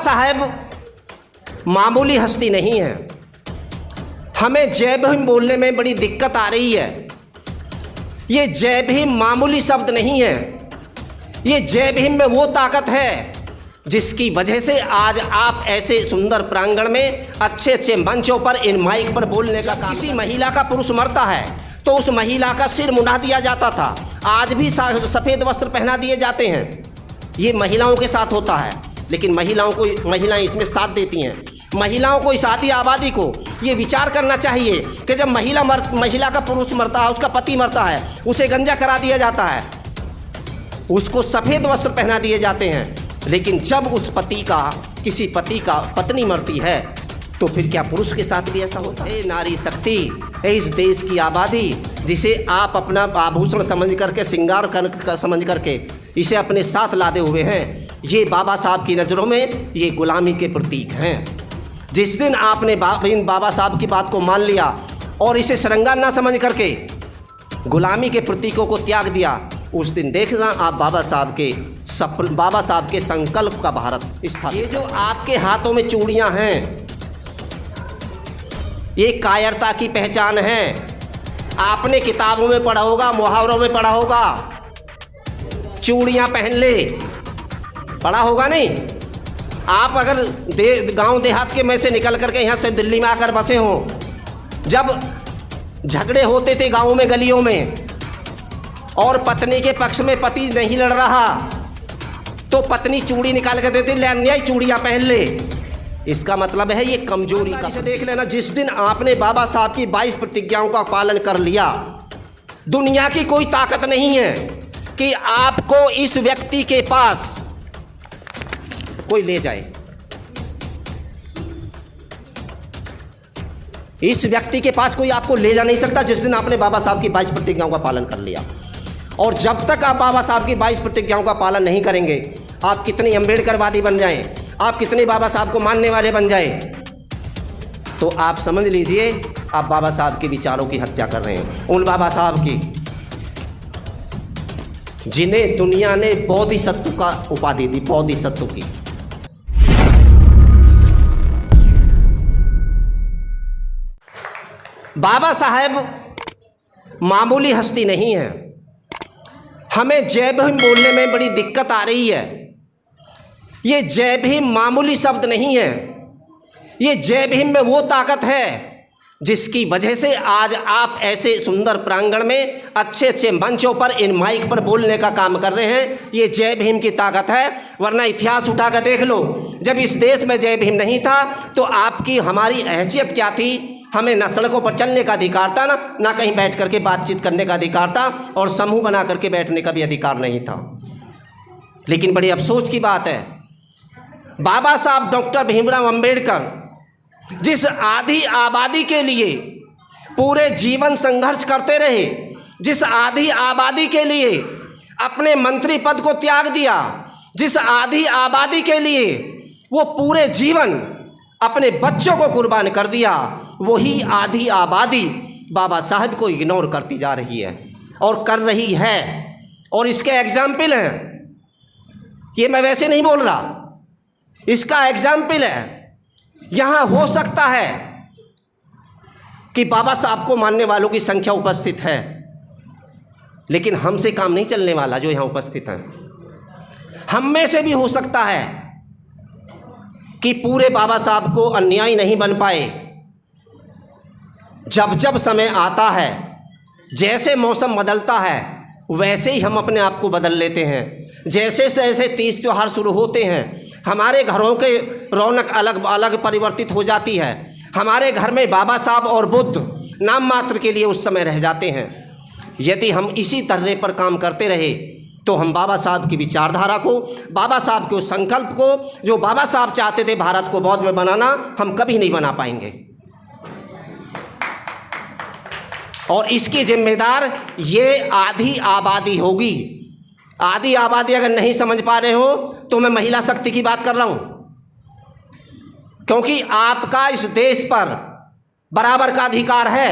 साहब मामूली हस्ती नहीं है। हमें जय भीम बोलने में बड़ी दिक्कत आ रही है। ये जय भीम मामूली शब्द नहीं है। ये जय भीम में वो ताकत है जिसकी वजह से आज आप ऐसे सुंदर प्रांगण में अच्छे अच्छे मंचों पर इन माइक पर बोलने का किसी महिला का पुरुष मरता है तो उस महिला का सिर मुंडा दिया जाता था। आज भी सफ़ेद वस्त्र पहना दिए जाते हैं। ये महिलाओं के साथ होता है, लेकिन महिलाएं इसमें साथ देती हैं। महिलाओं को, इस आदि आबादी को ये विचार करना चाहिए कि जब महिला का पुरुष मरता है, उसका पति मरता है, उसे गंजा करा दिया जाता है, उसको सफ़ेद वस्त्र पहना दिए जाते हैं, लेकिन जब उस पति का, किसी पति का पत्नी मरती है तो फिर क्या पुरुष के साथ भी ऐसा होता है? नारी शक्ति है इस देश की आबादी, जिसे आप अपना आभूषण समझ करके, श्रृंगार समझ करके इसे अपने साथ लादे हुए हैं। ये बाबा साहब की नज़रों में ये गुलामी के प्रतीक हैं। जिस दिन आपने इन बाबा साहब की बात को मान लिया और इसे श्रृंगार ना समझ करके गुलामी के प्रतीकों को त्याग दिया, उस दिन देखना आप बाबा साहब के संकल्प का भारत स्थापित। ये जो आपके हाथों में चूड़ियां हैं, ये कायरता की पहचान है। आपने किताबों में पढ़ा होगा, मुहावरों में पढ़ा होगा, चूड़ियां पहन ले, पढ़ा होगा नहीं? आप अगर गांव देहात के में से निकल करके यहाँ से दिल्ली में आकर बसे हों, जब झगड़े होते थे गाँव में, गलियों में, और पत्नी के पक्ष में पति नहीं लड़ रहा तो पत्नी चूड़ी निकाल कर देती, ले अन्याय चूड़ियाँ पहन ले। इसका मतलब है ये कमजोरी का। इसे देख लेना, जिस दिन आपने बाबा साहब की 22 प्रतिज्ञाओं का पालन कर लिया, दुनिया की कोई ताकत नहीं है कि आपको इस व्यक्ति के पास कोई ले जाए। इस व्यक्ति के पास कोई आपको ले जा नहीं सकता जिस दिन आपने बाबा साहब की 22 प्रतिज्ञाओं का पालन कर लिया। और जब तक आप बाबा साहब की 22 प्रतिज्ञाओं का पालन नहीं करेंगे, आप कितने अम्बेडकरवादी बन जाएं, आप कितने बाबा साहब को मानने वाले बन जाएं, तो आप समझ लीजिए आप बाबा साहब के विचारों की हत्या कर रहे हैं। उन बाबा साहब की जिन्हें दुनिया ने बोधिसत्व का उपाधि दी, बोधिसत्व की। बाबा साहब मामूली हस्ती नहीं है। हमें जय भीम बोलने में बड़ी दिक्कत आ रही है। ये जय भीम मामूली शब्द नहीं है। ये जय भीम में वो ताकत है जिसकी वजह से आज आप ऐसे सुंदर प्रांगण में अच्छे अच्छे मंचों पर इन माइक पर बोलने का काम कर रहे हैं। ये जय भीम की ताकत है। वरना इतिहास उठा कर देख लो, जब इस देश में जय भीम नहीं था तो आपकी, हमारी हैसियत क्या थी? हमें ना सड़कों पर चलने का अधिकार था, ना कहीं बैठ करके बातचीत करने का अधिकार था, और समूह बना करके बैठने का भी अधिकार नहीं था। लेकिन बड़ी अफसोस की बात है, बाबा साहब डॉक्टर भीमराव अंबेडकर जिस आधी आबादी के लिए पूरे जीवन संघर्ष करते रहे, जिस आधी आबादी के लिए अपने मंत्री पद को त्याग दिया, जिस आधी आबादी के लिए वो पूरे जीवन अपने बच्चों को कुर्बान कर दिया, वही आधी आबादी बाबा साहब को इग्नोर करती जा रही है और कर रही है। और इसके एग्जाम्पल हैं, ये मैं वैसे नहीं बोल रहा, इसका एग्जाम्पल है। यहाँ हो सकता है कि बाबा साहब को मानने वालों की संख्या उपस्थित है, लेकिन हमसे काम नहीं चलने वाला जो यहाँ उपस्थित हैं। हम में से भी हो सकता है कि पूरे बाबा साहब को अन्याय नहीं बन पाए। जब जब समय आता है, जैसे मौसम बदलता है, वैसे ही हम अपने आप को बदल लेते हैं। जैसे जैसे तीज त्यौहार शुरू होते हैं, हमारे घरों के रौनक अलग अलग परिवर्तित हो जाती है। हमारे घर में बाबा साहब और बुद्ध नाम मात्र के लिए उस समय रह जाते हैं। यदि हम इसी तरह पर काम करते रहे तो हम बाबा साहब की विचारधारा को, बाबा साहब के उस संकल्प को, जो बाबा साहब चाहते थे भारत को बौद्ध में बनाना, हम कभी नहीं बना पाएंगे। और इसकी जिम्मेदार ये आधी आबादी होगी। आधी आबादी अगर नहीं समझ पा रहे हो तो मैं महिला शक्ति की बात कर रहा हूं, क्योंकि आपका इस देश पर बराबर का अधिकार है।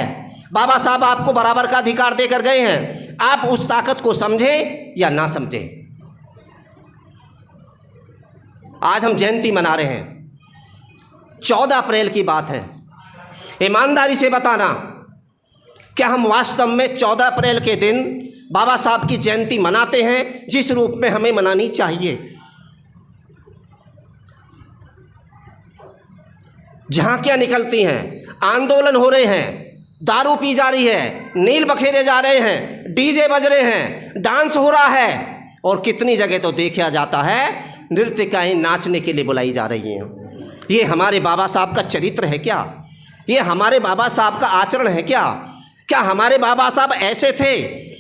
बाबा साहब आपको बराबर का अधिकार देकर गए हैं। आप उस ताकत को समझें या ना समझें। आज हम जयंती मना रहे हैं, 14 अप्रैल की बात है। ईमानदारी से बताना, क्या हम वास्तव में 14 अप्रैल के दिन बाबा साहब की जयंती मनाते हैं जिस रूप में हमें मनानी चाहिए? झांकियां निकलती हैं, आंदोलन हो रहे हैं, दारू पी जा रही है, नील बखेरे जा रहे हैं, डीजे बज रहे हैं, डांस हो रहा है, और कितनी जगह तो देखा जाता है नृत्यिकाएं नाचने के लिए बुलाई जा रही हैं। ये हमारे बाबा साहब का चरित्र है क्या? ये हमारे बाबा साहब का आचरण है क्या? क्या हमारे बाबा साहब ऐसे थे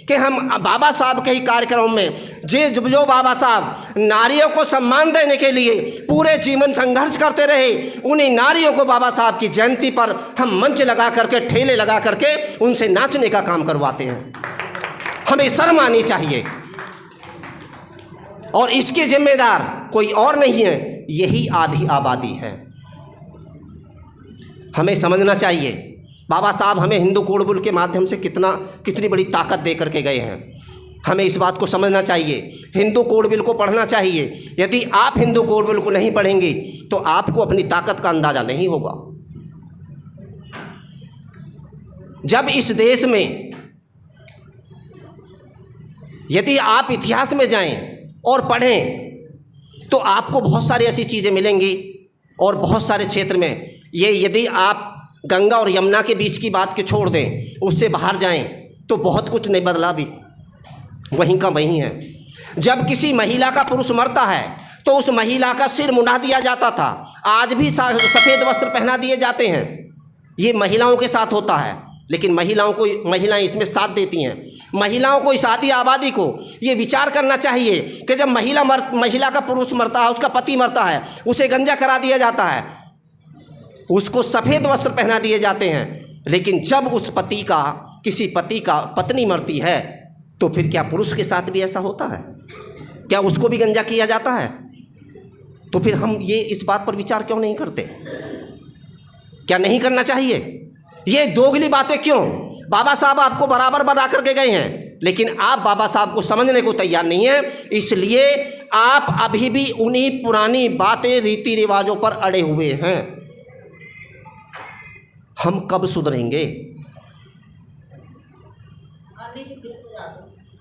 कि हम बाबा साहब के ही कार्यक्रम में जो बाबा साहब नारियों को सम्मान देने के लिए पूरे जीवन संघर्ष करते रहे, उन्हीं नारियों को बाबा साहब की जयंती पर हम मंच लगा करके, ठेले लगा करके उनसे नाचने का काम करवाते हैं? हमें शर्म आनी चाहिए। और इसके जिम्मेदार कोई और नहीं है, यही आधी आबादी है। हमें समझना चाहिए बाबा साहब हमें हिंदू कोड बिल के माध्यम से कितनी बड़ी ताकत दे करके गए हैं। हमें इस बात को समझना चाहिए, हिंदू कोड बिल को पढ़ना चाहिए। यदि आप हिंदू कोड बिल को नहीं पढ़ेंगे तो आपको अपनी ताकत का अंदाजा नहीं होगा। जब इस देश में, यदि आप इतिहास में जाएं और पढ़ें तो आपको बहुत सारी ऐसी चीज़ें मिलेंगी, और बहुत सारे क्षेत्र में ये, यदि आप गंगा और यमुना के बीच की बात के छोड़ दें, उससे बाहर जाएं तो बहुत कुछ नहीं बदला भी, वहीं का वहीं है। जब किसी महिला का पुरुष मरता है तो उस महिला का सिर मुंडा दिया जाता था, आज भी सफ़ेद वस्त्र पहना दिए जाते हैं। ये महिलाओं के साथ होता है, लेकिन महिलाएं इसमें साथ देती हैं। महिलाओं को, इस आधी आबादी को ये विचार करना चाहिए कि जब महिला का पुरुष मरता है, उसका पति मरता है, उसे गंजा करा दिया जाता है, उसको सफ़ेद वस्त्र पहना दिए जाते हैं, लेकिन जब उस पति का, किसी पति का पत्नी मरती है तो फिर क्या पुरुष के साथ भी ऐसा होता है? क्या उसको भी गंजा किया जाता है? तो फिर हम ये इस बात पर विचार क्यों नहीं करते? क्या नहीं करना चाहिए? ये दोगली बातें क्यों? बाबा साहब आपको बराबर बना करके गए हैं, लेकिन आप बाबा साहब को समझने को तैयार नहीं है, इसलिए आप अभी भी उन्हीं पुरानी बातें, रीति रिवाजों पर अड़े हुए हैं। हम कब सुधरेंगे?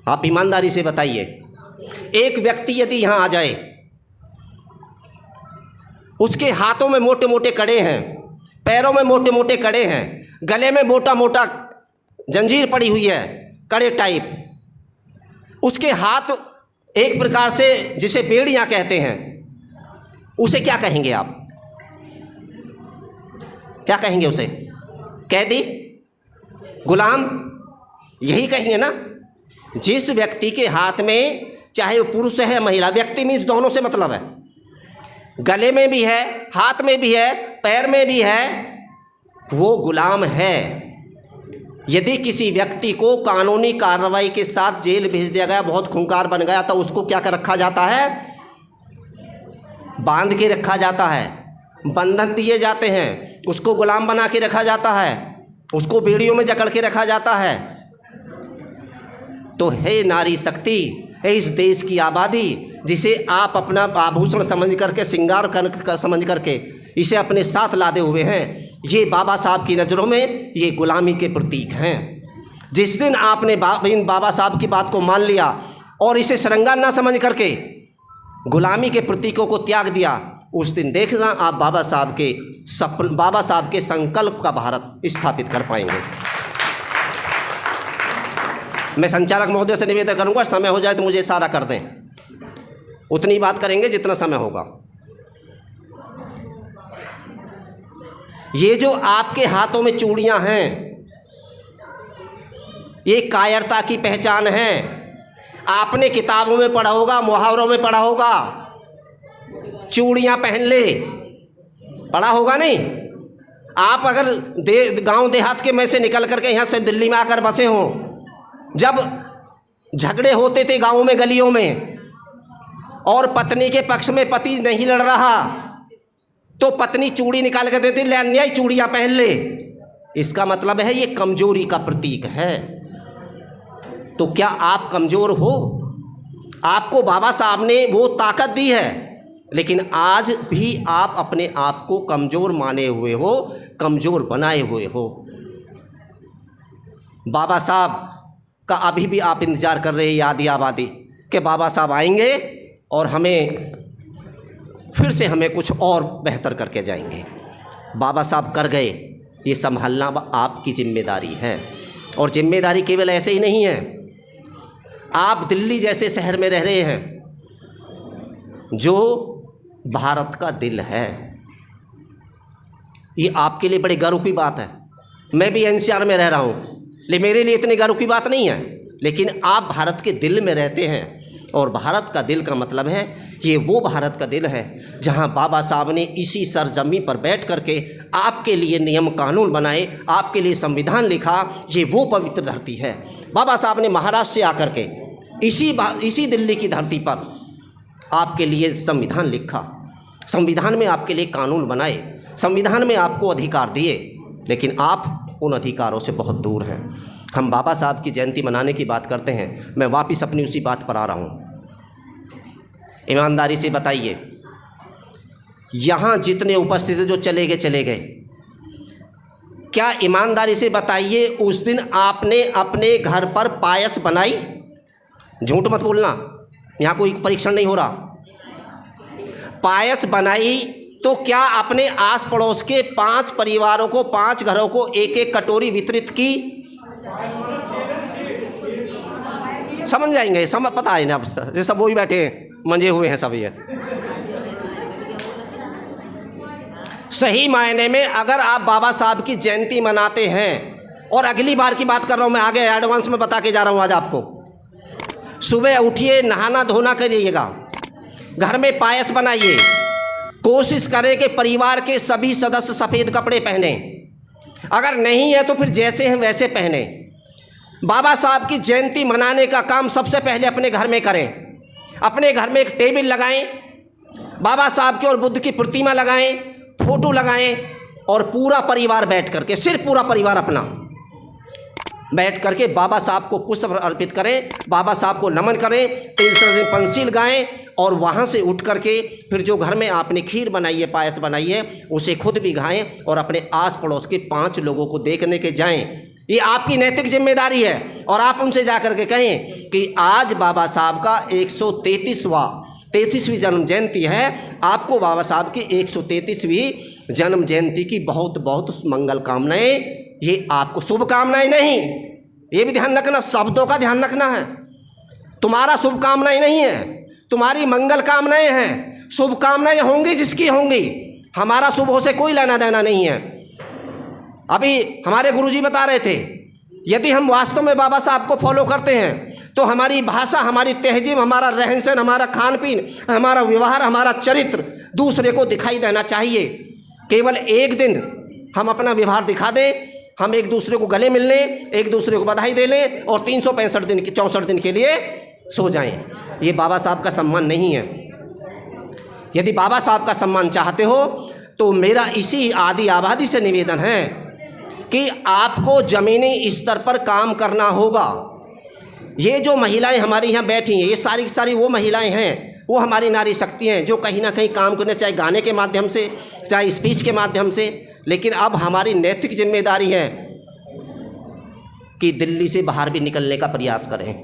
आप ईमानदारी से बताइए। एक व्यक्ति यदि यहाँ आ जाए, उसके हाथों में मोटे मोटे कड़े हैं, पैरों में मोटे मोटे कड़े हैं, गले में मोटा मोटा जंजीर पड़ी हुई है, कड़े टाइप, उसके हाथ एक प्रकार से जिसे बेड़ियां कहते हैं, उसे क्या कहेंगे आप? क्या कहेंगे उसे? कैदी, गुलाम, यही कहेंगे ना। जिस व्यक्ति के हाथ में, चाहे वो पुरुष है महिला, व्यक्ति मीन्स दोनों से मतलब है, गले में भी है, हाथ में भी है, पैर में भी है, वो गुलाम है। यदि किसी व्यक्ति को कानूनी कार्रवाई के साथ जेल भेज दिया गया, बहुत खूंखार बन गया, तो उसको क्या कर रखा जाता है? बांध के रखा जाता है, बंधन दिए जाते हैं, उसको गुलाम बना के रखा जाता है, उसको बेड़ियों में जकड़ के रखा जाता है। तो है नारी शक्ति, है इस देश की आबादी, जिसे आप अपना आभूषण समझ करके, श्रृंगार कर समझ करके इसे अपने साथ लादे हुए हैं, ये बाबा साहब की नज़रों में ये गुलामी के प्रतीक हैं। जिस दिन आपने इन बाबा साहब की बात को मान लिया और इसे श्रृंगार ना समझ करके गुलामी के प्रतीकों को त्याग दिया, उस दिन देखना आप बाबा साहब के संकल्प का भारत स्थापित कर पाएंगे। मैं संचालक महोदय से निवेदन करूंगा, समय हो जाए तो मुझे इशारा कर दें, उतनी बात करेंगे जितना समय होगा। ये जो आपके हाथों में चूड़ियां हैं, ये कायरता की पहचान है। आपने किताबों में पढ़ा होगा, मुहावरों में पढ़ा होगा, चूड़ियां पहन ले, पढ़ा होगा नहीं? आप अगर गांव देहात के में से निकल करके यहाँ से दिल्ली में आकर बसे हों, जब झगड़े होते थे गाँव में, गलियों में, और पत्नी के पक्ष में पति नहीं लड़ रहा तो पत्नी चूड़ी निकाल कर देती, ले अन्याय चूड़ियाँ पहन ले। इसका मतलब है ये कमजोरी का प्रतीक है। तो क्या आप कमज़ोर हो? आपको बाबा साहब ने वो ताकत दी है लेकिन आज भी आप अपने आप को कमज़ोर माने हुए हो, कमज़ोर बनाए हुए हो। बाबा साहब का अभी भी आप इंतज़ार कर रहे हैं, यादी आबादी, कि बाबा साहब आएंगे और हमें फिर से हमें कुछ और बेहतर करके जाएंगे। बाबा साहब कर गए, ये संभालना आपकी जिम्मेदारी है। और जिम्मेदारी केवल ऐसे ही नहीं है, आप दिल्ली जैसे शहर में रह रहे हैं जो भारत का दिल है। ये आपके लिए बड़े गर्व की बात है। मैं भी एनसीआर में रह रहा हूँ, लेकिन मेरे लिए इतनी गर्व की बात नहीं है। लेकिन आप भारत के दिल में रहते हैं, और भारत का दिल का मतलब है ये वो भारत का दिल है जहाँ बाबा साहब ने इसी सरजमी पर बैठ करके आपके लिए नियम कानून बनाए, आपके लिए संविधान लिखा। ये वो पवित्र धरती है। बाबा साहब ने महाराष्ट्र से आकर के इसी दिल्ली की धरती पर आपके लिए संविधान लिखा, संविधान में आपके लिए कानून बनाए, संविधान में आपको अधिकार दिए, लेकिन आप उन अधिकारों से बहुत दूर हैं। हम बाबा साहब की जयंती मनाने की बात करते हैं, मैं वापस अपनी उसी बात पर आ रहा हूँ। ईमानदारी से बताइए, यहाँ जितने उपस्थित जो चले गए, क्या ईमानदारी से बताइए उस दिन आपने अपने घर पर पायस बनाई? झूठ मत बोलना, यहाँ कोई परीक्षण नहीं हो रहा। पायस बनाई तो क्या अपने आस पड़ोस के 5 परिवारों को, 5 घरों को एक एक कटोरी वितरित की? समझ जाएंगे, समझ पता है ना, अब ये सब वही बैठे हैं, मंजे हुए हैं सब। ये सही मायने में अगर आप बाबा साहब की जयंती मनाते हैं, और अगली बार की बात कर रहा हूं मैं, आगे एडवांस में बता के जा रहा हूं आज आपको, सुबह उठिए, नहाना धोना करिएगा, घर में पायस बनाइए, कोशिश करें कि परिवार के सभी सदस्य सफ़ेद कपड़े पहने, अगर नहीं है तो फिर जैसे हैं वैसे पहने। बाबा साहब की जयंती मनाने का काम सबसे पहले अपने घर में करें। अपने घर में एक टेबल लगाएं, बाबा साहब की और बुद्ध की प्रतिमा लगाएं, फोटो लगाएं, और पूरा परिवार बैठ करके, सिर्फ पूरा परिवार अपना बैठ करके बाबा साहब को पुष्प अर्पित करें, बाबा साहब को नमन करें, पंसील गाएं, और वहाँ से उठ करके फिर जो घर में आपने खीर बनाई है, पायस बनाई है, उसे खुद भी खाएं और अपने आस पड़ोस के 5 लोगों को देखने के जाएं। ये आपकी नैतिक जिम्मेदारी है। और आप उनसे जाकर के कहें कि आज बाबा साहब का 133वीं जन्म जयंती है, आपको बाबा साहब की 133वीं जन्म जयंती की बहुत बहुत मंगल कामनाएं। ये आपको शुभकामनाएं नहीं, ये भी ध्यान रखना, शब्दों का ध्यान रखना है। तुम्हारा शुभकामनाएं नहीं है, तुम्हारी मंगल कामनाएं हैं। शुभकामनाएं होंगी जिसकी होंगी, हमारा शुभ से कोई लेना देना नहीं है। अभी हमारे गुरुजी बता रहे थे, यदि हम वास्तव में बाबा साहब को फॉलो करते हैं तो हमारी भाषा, हमारी तहजीब, हमारा रहन सहन, हमारा खान पीन, हमारा व्यवहार, हमारा चरित्र दूसरे को दिखाई देना चाहिए। केवल एक दिन हम अपना व्यवहार दिखा दें, हम एक दूसरे को गले मिल लें, एक दूसरे को बधाई दे लें, और 64 दिन के लिए सो जाएं। ये बाबा साहब का सम्मान नहीं है। यदि बाबा साहब का सम्मान चाहते हो तो मेरा इसी आदि आबादी से निवेदन है कि आपको ज़मीनी स्तर पर काम करना होगा। ये जो महिलाएं हमारी यहाँ बैठी हैं, ये सारी की सारी वो महिलाएं हैं, वो हमारी नारी शक्ति हैं जो कहीं ना कहीं काम करने, चाहे गाने के माध्यम से, चाहे स्पीच के माध्यम से। लेकिन अब हमारी नैतिक जिम्मेदारी है कि दिल्ली से बाहर भी निकलने का प्रयास करें।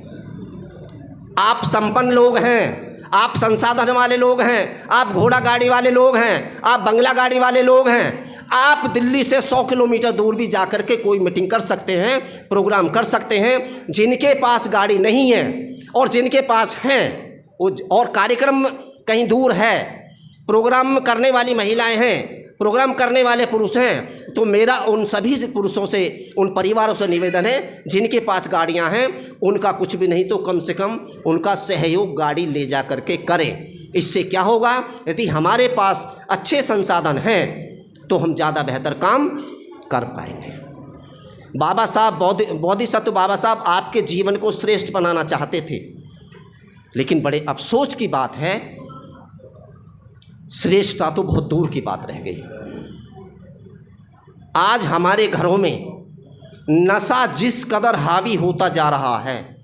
आप संपन्न लोग हैं, आप संसाधन वाले लोग हैं, आप घोड़ा गाड़ी वाले लोग हैं, आप बंगला गाड़ी वाले लोग हैं। आप दिल्ली से 100 किलोमीटर दूर भी जाकर के कोई मीटिंग कर सकते हैं, प्रोग्राम कर सकते हैं। जिनके पास गाड़ी नहीं है और जिनके पास हैं और कार्यक्रम कहीं दूर है, प्रोग्राम करने वाली महिलाएं हैं, प्रोग्राम करने वाले पुरुष हैं, तो मेरा उन सभी पुरुषों से, उन परिवारों से निवेदन है जिनके पास गाड़ियां हैं, उनका कुछ भी नहीं तो कम से कम उनका सहयोग गाड़ी ले जा करके करें। इससे क्या होगा, यदि हमारे पास अच्छे संसाधन हैं तो हम ज़्यादा बेहतर काम कर पाएंगे। बाबा साहब, बोधिसत्व बाबा साहब आपके जीवन को श्रेष्ठ बनाना चाहते थे, लेकिन बड़े अफसोस की बात है, श्रेष्ठता तो बहुत दूर की बात रह गई। आज हमारे घरों में नशा जिस कदर हावी होता जा रहा है,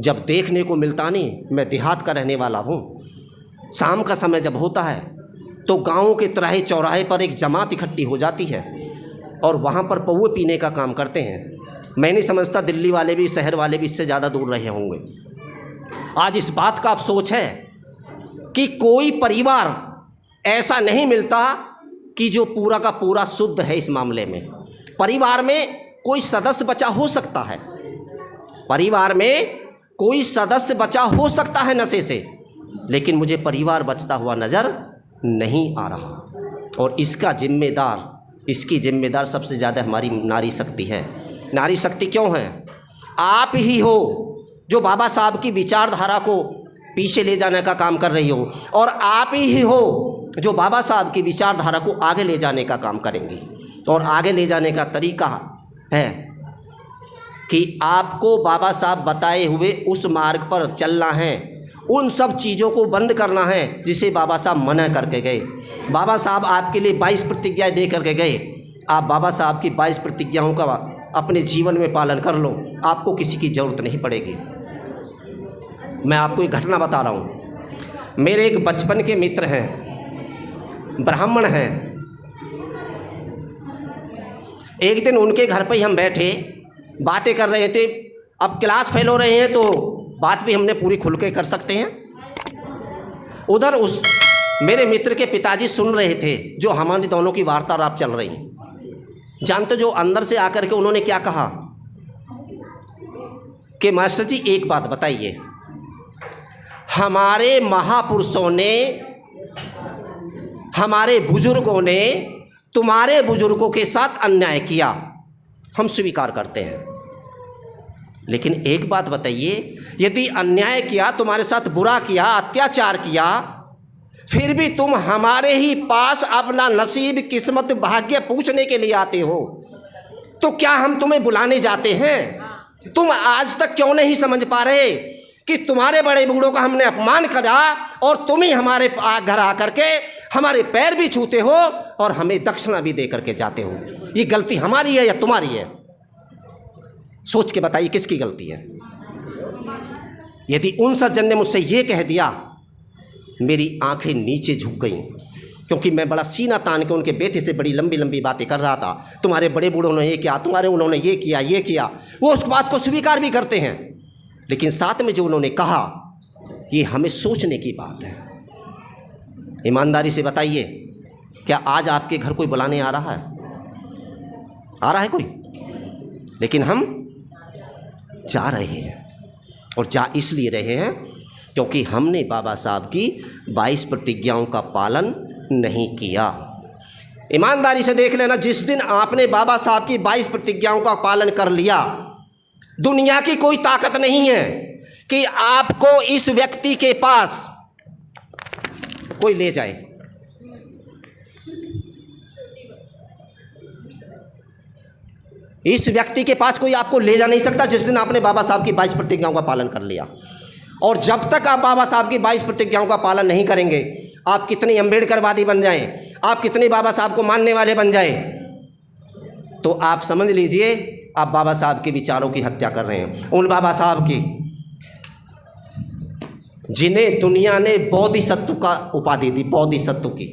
जब देखने को मिलता नहीं। मैं देहात का रहने वाला हूँ। शाम का समय जब होता है तो गाँव के तिराहे चौराहे पर एक जमात इकट्ठी हो जाती है और वहाँ पर पौवे पीने का काम करते हैं। मैं नहीं समझता दिल्ली वाले भी, शहर वाले भी इससे ज़्यादा दूर रहे होंगे। आज इस बात का अफसोस है कि कोई परिवार ऐसा नहीं मिलता कि जो पूरा का पूरा शुद्ध है इस मामले में। परिवार में कोई सदस्य बचा हो सकता है, परिवार में कोई सदस्य बचा हो सकता है नशे से, लेकिन मुझे परिवार बचता हुआ नज़र नहीं आ रहा। और इसका जिम्मेदार, इसकी जिम्मेदार सबसे ज़्यादा हमारी नारी शक्ति है। नारी शक्ति क्यों है? आप ही हो जो बाबा साहब की विचारधारा को पीछे ले जाने का काम कर रही हो, और आप ही हो जो बाबा साहब की विचारधारा को आगे ले जाने का काम करेंगी। और आगे ले जाने का तरीका है कि आपको बाबा साहब बताए हुए उस मार्ग पर चलना है, उन सब चीज़ों को बंद करना है जिसे बाबा साहब मना करके गए। बाबा साहब आपके लिए 22 प्रतिज्ञाएं दे करके गए। आप बाबा साहब की 22 प्रतिज्ञाओं का अपने जीवन में पालन कर लो, आपको किसी की ज़रूरत नहीं पड़ेगी। मैं आपको एक घटना बता रहा हूँ। मेरे एक बचपन के मित्र हैं, ब्राह्मण हैं। एक दिन उनके घर पर ही हम बैठे बातें कर रहे थे। अब क्लास फेल हो रहे हैं तो बात भी हमने पूरी खुल के कर सकते हैं। उधर उस मेरे मित्र के पिताजी सुन रहे थे जो हमारी दोनों की वार्तालाप चल रही। जानते जो अंदर से आकर के उन्होंने क्या कहा कि मास्टर जी एक बात बताइए, हमारे महापुरुषों ने, हमारे बुजुर्गों ने तुम्हारे बुजुर्गों के साथ अन्याय किया, हम स्वीकार करते हैं, लेकिन एक बात बताइए, यदि अन्याय किया, तुम्हारे साथ बुरा किया, अत्याचार किया, फिर भी तुम हमारे ही पास अपना नसीब, किस्मत, भाग्य पूछने के लिए आते हो, तो क्या हम तुम्हें बुलाने जाते हैं? तुम आज तक क्यों नहीं समझ पा रहे कि तुम्हारे बड़े बूढ़ों का हमने अपमान करा और तुम ही हमारे घर आकर के हमारे पैर भी छूते हो और हमें दक्षिणा भी दे करके जाते हो? ये गलती हमारी है या तुम्हारी है? सोच के बताइए किसकी गलती है? यदि उन सज्जन ने मुझसे ये कह दिया, मेरी आंखें नीचे झुक गईं, क्योंकि मैं बड़ा सीना तान के उनके बेटे से बड़ी लंबी लंबी बातें कर रहा था। तुम्हारे बड़े बूढ़ों ने ये किया, तुम्हारे उन्होंने ये किया, ये किया। वो उस बात को स्वीकार भी करते हैं, लेकिन साथ में जो उन्होंने कहा, ये हमें सोचने की बात है। ईमानदारी से बताइए, क्या आज आपके घर कोई बुलाने आ रहा है? आ रहा है कोई? लेकिन हम जा रहे हैं, और जा इसलिए रहे हैं क्योंकि हमने बाबा साहब की 22 प्रतिज्ञाओं का पालन नहीं किया। ईमानदारी से देख लेना, जिस दिन आपने बाबा साहब की 22 प्रतिज्ञाओं का पालन कर लिया, दुनिया की कोई ताकत नहीं है कि आपको इस व्यक्ति के पास कोई ले जाए। इस व्यक्ति के पास कोई आपको ले जा नहीं सकता जिस दिन आपने बाबा साहब की 22 प्रतिज्ञाओं का पालन कर लिया। और जब तक आप बाबा साहब की 22 प्रतिज्ञाओं का पालन नहीं करेंगे, आप कितने अम्बेडकरवादी बन जाएं, आप कितने बाबा साहब को मानने वाले बन जाएं, तो आप समझ लीजिए आप बाबा साहब के विचारों की हत्या कर रहे हैं। उन बाबा साहब की जिन्हें दुनिया ने बोधिसत्व का उपाधि दी, बोधिसत्व की।